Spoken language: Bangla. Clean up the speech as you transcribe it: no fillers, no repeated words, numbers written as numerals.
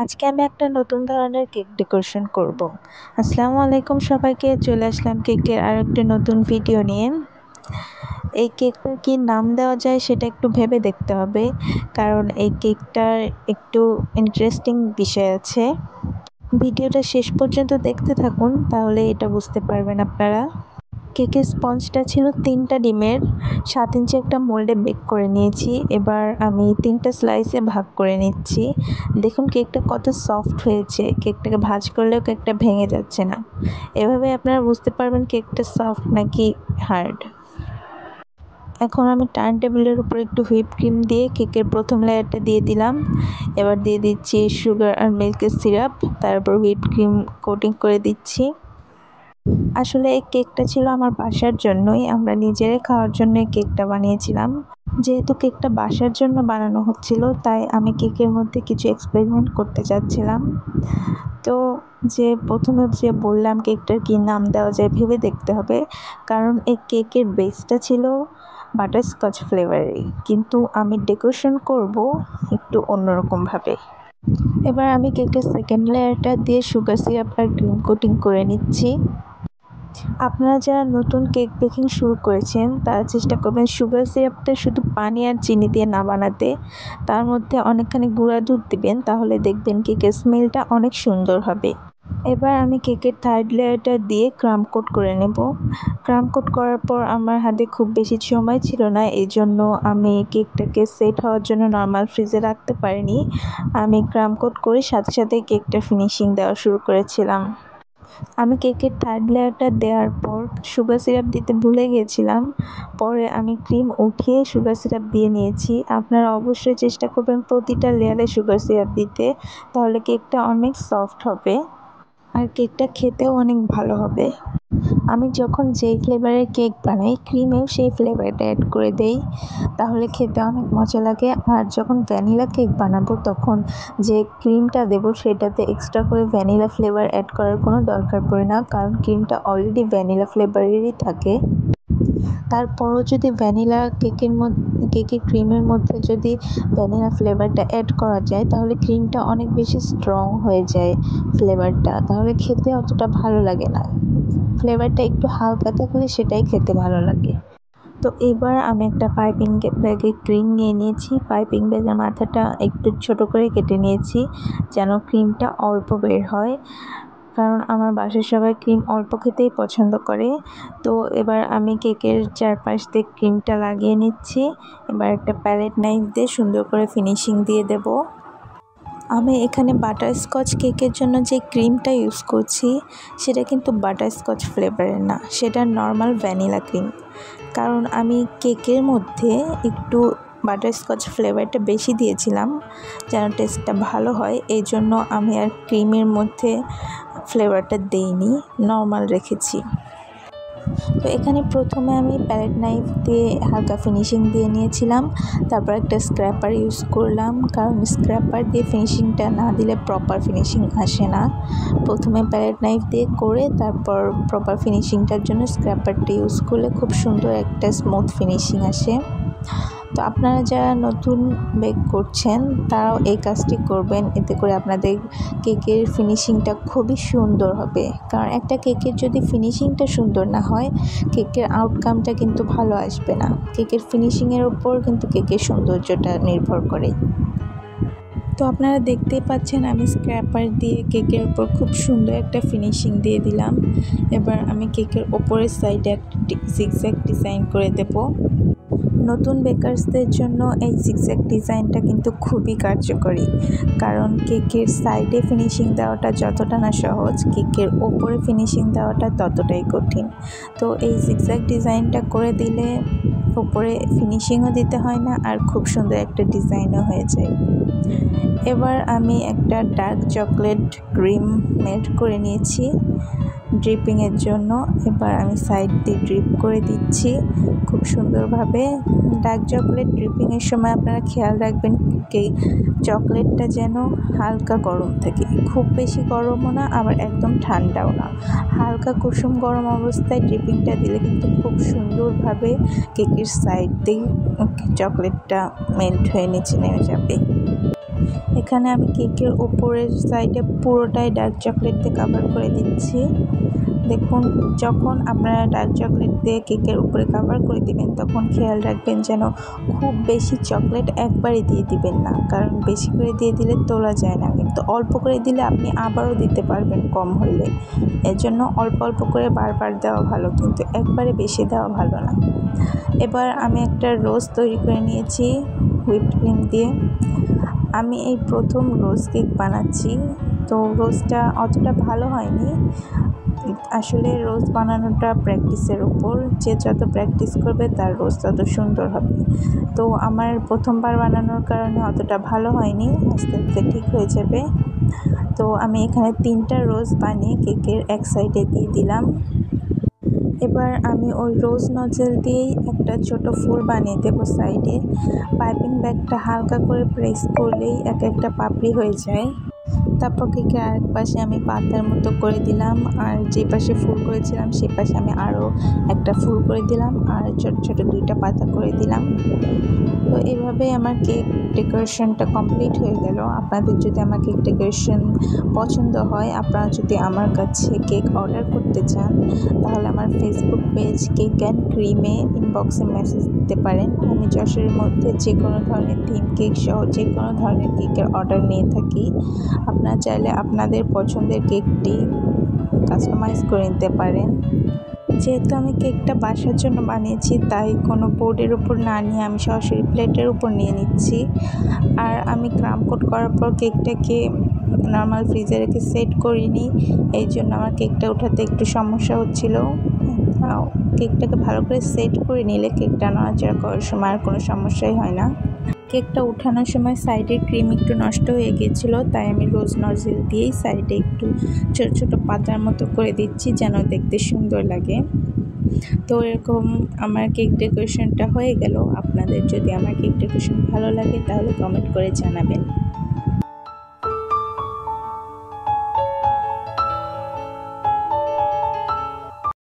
আজকে আমি একটা নতুন ধরনের কেক ডেকোরেশন করব। আসসালামু আলাইকুম সবাইকে, চলে আসলাম কেকের আরেকটি নতুন ভিডিও নিয়ে। এই কেকটার কি নাম দেওয়া যায় সেটা একটু ভেবে দেখতে হবে, কারণ এই কেকটার একটু ইন্টারেস্টিং বিষয় আছে। ভিডিওটা শেষ পর্যন্ত দেখতে থাকুন, তাহলে এটা বুঝতে পারবেন আপনারা। কেকের স্পঞ্জটা ছিল 3টা ডিমের, 7 ইঞ্চি একটা মোল্ডে বেক করে নিয়েছি। এবার আমি 3টা স্লাইসে ভাগ করে নিচ্ছি। দেখুন কেকটা কত সফট হয়েছে, কেকটাকে ভাঁজ করলেও কেকটা ভেঙে যাচ্ছে না। এভাবে আপনারা বুঝতে পারবেন কেকটা সফট নাকি হার্ড। এখন আমি টার্ন টেবিলের উপর একটু হুইপ ক্রিম দিয়ে কেকের প্রথম লেয়ারটা দিয়ে দিলাম। এবার দিয়ে দিচ্ছি সুগার আর মিল্কের সিরাপ, তারপর হুইপ ক্রিম কোটিং করে দিচ্ছি। আসলে এই কেকটা ছিল আমার বাসার জন্যই, আমরা নিজেরাই খাওয়ার জন্য কেকটা বানিয়েছিলাম। যেহেতু কেকটা বাসার জন্য বানানো হচ্ছিল, তাই আমি কেকের মধ্যে কিছু এক্সপেরিমেন্ট করতে চাচ্ছিলাম। তো প্রথমে বললাম কেকটার কী নাম দেওয়া যায় ভেবে দেখতে হবে, কারণ এই কেকের বেসটা ছিল বাটারস্কচ ফ্লেভারের, কিন্তু আমি ডেকোরেশন করব একটু অন্যরকমভাবে। এবার আমি কেকের সেকেন্ড লেয়ারটা দিয়ে সুগার সিরাপ আর ক্রিম কোটিং করে নিচ্ছি। আপনারা যারা নতুন কেক বেকিং শুরু করেছেন, তারা চেষ্টা করবেন সুগার সিরাপটা শুধু পানি আর চিনি দিয়ে না বানাতে, তার মধ্যে অনেকখানি গুঁড়া দুধ দিবেন, তাহলে দেখবেন কেকের স্মেলটা অনেক সুন্দর হবে। এবার আমি কেকের থার্ড লেয়ারটা দিয়ে ক্রাম কোট করে নেব। ক্রাম কোট করার পর আমার হাতে খুব বেশি সময় ছিল না, এই জন্য আমি কেকটাকে সেট হওয়ার জন্য নর্মাল ফ্রিজে রাখতে পারিনি। আমি ক্রাম কোট করে সাথে সাথে কেকটা ফিনিশিং দেওয়া শুরু করেছিলাম। আমি কেকের থার্ড লেয়ারটা দেওয়ার পর সুগার সিরাপ দিতে ভুলে গিয়েছিলাম, পরে আমি ক্রিম উঠিয়ে সুগার সিরাপ দিয়ে নিয়েছি। আপনারা অবশ্যই চেষ্টা করবেন প্রতিটা লেয়ারে সুগার সিরাপ দিতে, তাহলে কেকটা অনেক সফট হবে আর কেকটা খেতেও অনেক ভালো হবে। আমি যখন যেই ফ্লেভারের কেক বানাই, ক্রিমেও সেই ফ্লেভারটা অ্যাড করে দেই, তাহলে খেতে অনেক মজা লাগে। আর যখন ভ্যানিলা কেক বানাবো, তখন যে ক্রিমটা দেবো সেটাতে এক্সট্রা করে ভ্যানিলা ফ্লেভার অ্যাড করার কোনো দরকার পড়ে না, কারণ ক্রিমটা অলরেডি ভ্যানিলা ফ্লেভারেরই থাকে। তারপরও যদি কেকের ক্রিমের মধ্যে যদি ভ্যানিলা ফ্লেভারটা অ্যাড করা যায়, তাহলে ক্রিমটা অনেক বেশি স্ট্রং হয়ে যায় ফ্লেভারটা, তাহলে খেতে অতটা ভালো লাগে না। ফ্লেভারটা একটু হালকা থাকলে সেটাই খেতে ভালো লাগে। তো এবার আমি একটা পাইপিং ব্যাগে ক্রিম নিয়ে নিয়েছি। পাইপিং ব্যাগের মাথাটা একটু ছোট করে কেটে নিয়েছি, যেন ক্রিমটা অল্প বের হয়, কারণ আমার বাসার সবাই ক্রিম অল্প খেতেই পছন্দ করে। তো এবার আমি কেকের চারপাশ দিয়ে ক্রিমটা লাগিয়ে নিচ্ছি। এবার একটা প্যালেট নাইফ দিয়ে সুন্দর করে ফিনিশিং দিয়ে দেব। আমি এখানে বাটারস্কচ কেকের জন্য যে ক্রিমটা ইউজ করছি, সেটা কিন্তু বাটারস্কচ ফ্লেভারের না, সেটা নর্মাল ভ্যানিলা ক্রিম। কারণ আমি কেকের মধ্যে একটু বাটারস্কচ ফ্লেভারটা বেশি দিয়েছিলাম, যেন টেস্টটা ভালো হয়, এই জন্য আমি আর ক্রিমের মধ্যে ফ্লেভারটা দেইনি, নর্মাল রেখেছি। তো এখানে প্রথমে আমি প্যালেট নাইফ দিয়ে হালকা ফিনিশিং দিয়ে নিয়েছিলাম, তারপর একটা স্ক্র্যাপার ইউজ করলাম, কারণ স্ক্র্যাপার দিয়ে ফিনিশিংটা না দিলে প্রপার ফিনিশিং আসে না। প্রথমে প্যালেট নাইফ দিয়ে করে তারপর প্রপার ফিনিশিংটার জন্য স্ক্র্যাপারটা ইউজ করলে খুব সুন্দর একটা স্মুথ ফিনিশিং আসে। তো আপনারা যারা নতুন বেক করছেন, তারাও এই কাজটি করবেন, এতে করে আপনাদের কেকের ফিনিশিংটা খুবই সুন্দর হবে। কারণ একটা কেকের যদি ফিনিশিংটা সুন্দর না হয়, কেকের আউটকামটা কিন্তু ভালো আসবে না। কেকের ফিনিশিংয়ের ওপর কিন্তু কেকের সৌন্দর্যটা নির্ভর করে। তো আপনারা দেখতেই পাচ্ছেন আমি স্ক্র্যাপার দিয়ে কেকের উপর খুব সুন্দর একটা ফিনিশিং দিয়ে দিলাম। এবার আমি কেকের ওপরের সাইডে একটা জিগজ্যাগ ডিজাইন করে দেব। নতুন বেকার্সদের জন্য এই জিগজ্যাগ ডিজাইনটা কিন্তু খুবই কার্যকরী, কারণ কেকের সাইডে ফিনিশিং দেওয়াটা যতটা না সহজ, কেকের ওপরে ফিনিশিং দেওয়াটা ততটাই কঠিন। তো এই জিগজ্যাগ ডিজাইনটা করে দিলে ওপরে ফিনিশিংও দিতে হয় না, আর খুব সুন্দর একটা ডিজাইনও হয়ে যায়। এবার আমি একটা ডার্ক চকলেট ক্রিম মেল্ট করে নিয়েছি ড্রিপিংয়ের জন্য। এবার আমি সাইড দিয়ে ড্রিপ করে দিচ্ছি খুব সুন্দরভাবে। ডার্ক চকলেট ড্রিপিংয়ের সময় আপনারা খেয়াল রাখবেন চকলেটটা যেন হালকা গরম থাকে, খুব বেশি গরমও না, আবার একদম ঠান্ডাও না, হালকা কুসুম গরম অবস্থায় ড্রিপিংটা দিলে কিন্তু খুব সুন্দরভাবে কেকের সাইড দিয়ে চকলেটটা মেল্ট হয়ে নিচে নেমে যাবে। এখানে আমি কেকের উপরের সাইডে পুরোটাই ডার্ক চকলেট দিয়ে কাভার করে দিচ্ছি। দেখুন, যখন আপনারা ডার্ক চকলেট দিয়ে কেকের উপরে কাভার করে দিবেন তখন খেয়াল রাখবেন যেন খুব বেশি চকলেট একবারে দিয়ে দিবেন না, কারণ বেশি করে দিয়ে দিলে তোলা যায় না, কিন্তু অল্প করে দিলে আপনি আবারও দিতে পারবেন কম হইলে। এর জন্য অল্প অল্প করে বারবার দেওয়া ভালো, কিন্তু একবারে বেশি দেওয়া ভালো না। এবার আমি একটা রোজ তৈরি করে নিয়েছি হুইপড ক্রিম দিয়ে। আমি এই প্রথম রোজ কেক বানাচ্ছি, তো রোজটা অতটা ভালো হয়নি। আসলে রোজ বানানোটা প্র্যাকটিসের উপর, যে যত প্র্যাকটিস করবে তার রোজ তত সুন্দর হবে। তো আমার প্রথমবার বানানোর কারণে অতটা ভালো হয়নি, আস্তে আস্তে ঠিক হয়ে যাবে। তো আমি এখানে 3টা রোজ বানিয়ে কেকের এক সাইডে দিয়ে দিলাম। এবার আমি ওই রোজ নজেল দিয়েই একটা ছোট ফুল বানিয়ে দেবো সাইডে। পাইপিং ব্যাগটা হালকা করে প্রেস করলেই এক একটা পাপড়ি হয়ে যায়। তারপর কেকের আরেক পাশে আমি পাতার মতো করে দিলাম, আর যে পাশে ফুল করেছিলাম সে পাশে আমি আরও একটা ফুল করে দিলাম, আর ছোট ছোট 2টা পাতা করে দিলাম। তো এইভাবেই আমার কেক ডেকোরেশনটা কমপ্লিট হয়ে গেল। আপনাদের যদি আমার কেক ডেকোরেশন পছন্দ হয়, আপনারা যদি আমার কাছে কেক অর্ডার করতে চান, তাহলে আমার ফেসবুক পেজ কেক অ্যান্ড ক্রিমে ইনবক্সে মেসেজ দিতে পারেন। আমি যশোরের মধ্যে যে কোনো ধরনের থিম কেক সহ যে কোনো ধরনের কেকের অর্ডার নিয়ে থাকি। আপনারা চাইলে আপনাদের পছন্দের কেকটি কাস্টমাইজ করে নিতে পারেন। যেহেতু আমি কেকটা বাসার জন্য বানিয়েছি, তাই কোনো বোর্ডের উপর না নিয়ে আমি সরাসরি প্লেটের উপর নিয়ে নিচ্ছি। আর আমি ক্রাম কোট করার পর কেকটাকে নর্মাল ফ্রিজে রেখে সেট করিনি, এই জন্য আমার কেকটা ওঠাতে একটু সমস্যা হচ্ছিল। কেকটাকে ভালো করে সেট করে নিলে কেকটা নাড়াচাড়া করার সময় আর কোনো সমস্যাই হয় না। কেকটা উঠানোর সময় সাইডের ক্রিম একটু নষ্ট হয়ে গিয়েছিলো, তাই আমি রোজ নজেল দিয়েই সাইডে একটু ছোট ছোট পাতার মতো করে দিচ্ছি যেন দেখতে সুন্দর লাগে। তো এরকম আমার কেক ডেকোরেশনটা হয়ে গেল। আপনাদের যদি আমার কেক ডেকোরেশন ভালো লাগে তাহলে কমেন্ট করে জানাবেন।